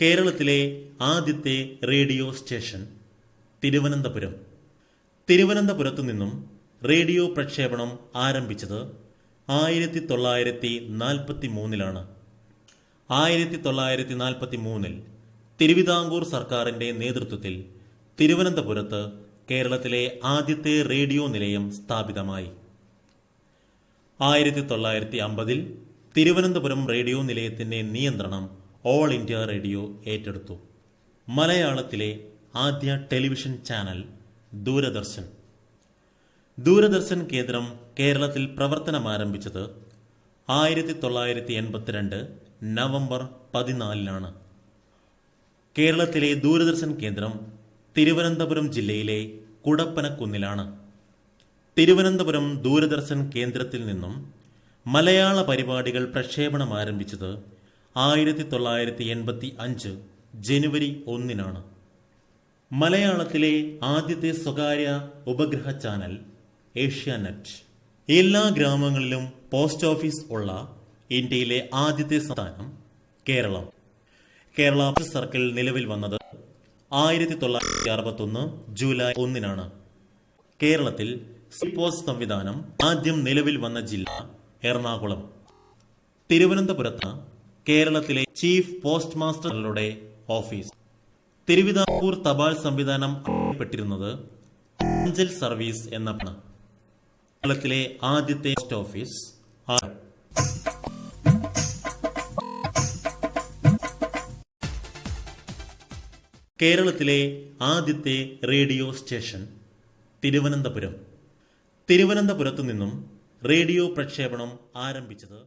കേരളത്തിലെ ആദ്യത്തെ radio station Thiruvananthapuram. തിരുവനന്തപുരത്തു നിന്നും റേഡിയോ പ്രക്ഷേപണം ആരംഭിച്ചത് 1943 1943 തിരുവിതാംകൂർ സർക്കാരിന്റെ നേതൃത്വത്തിൽ തിരുവനന്തപുരത്ത് കേരളത്തിലെ ആദ്യത്തെ റേഡിയോ നിലയം സ്ഥാപിതമായി. 1950 തിരുവനന്തപുരം റേഡിയോ നിലയത്തിന്റെ നിയന്ത്രണം ഓൾ ഇന്ത്യ റേഡിയോ ഏറ്റെടുത്തു. മലയാളത്തിലെ ആദ്യ ടെലിവിഷൻ ചാനൽ ദൂരദർശൻ. ദൂരദർശൻ കേന്ദ്രം കേരളത്തിൽ പ്രവർത്തനമാരംഭിച്ചത് 1982 നവംബർ 14 കേരളത്തിലെ ദൂരദർശൻ കേന്ദ്രം തിരുവനന്തപുരം ജില്ലയിലെ കുടപ്പനക്കുന്നിലാണ്. തിരുവനന്തപുരം ദൂരദർശൻ കേന്ദ്രത്തിൽ നിന്നും മലയാള പരിപാടികൾ പ്രക്ഷേപണം ആരംഭിച്ചത് 1985 ജനുവരി 1 മലയാളത്തിലെ ആദ്യത്തെ സ്വകാര്യ ഉപഗ്രഹ ചാനൽ ഏഷ്യാനെറ്റ്. എല്ലാ ഗ്രാമങ്ങളിലും പോസ്റ്റ് ഓഫീസ് ഉള്ള ഇന്ത്യയിലെ ആദ്യത്തെ സംസ്ഥാനം കേരളം. കേരള സർക്കിൾ നിലവിൽ വന്നത് 1961 ജൂലൈ 1 കേരളത്തിൽ പോസ്റ്റ് സംവിധാനം ആദ്യം നിലവിൽ വന്ന ജില്ല എറണാകുളം. തിരുവനന്തപുരത്ത് കേരളത്തിലെ ചീഫ് പോസ്റ്റ് മാസ്റ്ററുടെ ഓഫീസ്. തിരുവിതാംകൂർ തപാൽ സംവിധാനം അറിയപ്പെട്ടിരുന്നത് അഞ്ചൽ സർവീസ് എന്നാണ്. കേരളത്തിലെ ആദ്യത്തെ പോസ്റ്റ് ഓഫീസ് കേരളത്തിലെ ആദ്യത്തെ റേഡിയോ സ്റ്റേഷൻ തിരുവനന്തപുരം. തിരുവനന്തപുരത്തു നിന്നും റേഡിയോ പ്രക്ഷേപണം ആരംഭിച്ചത്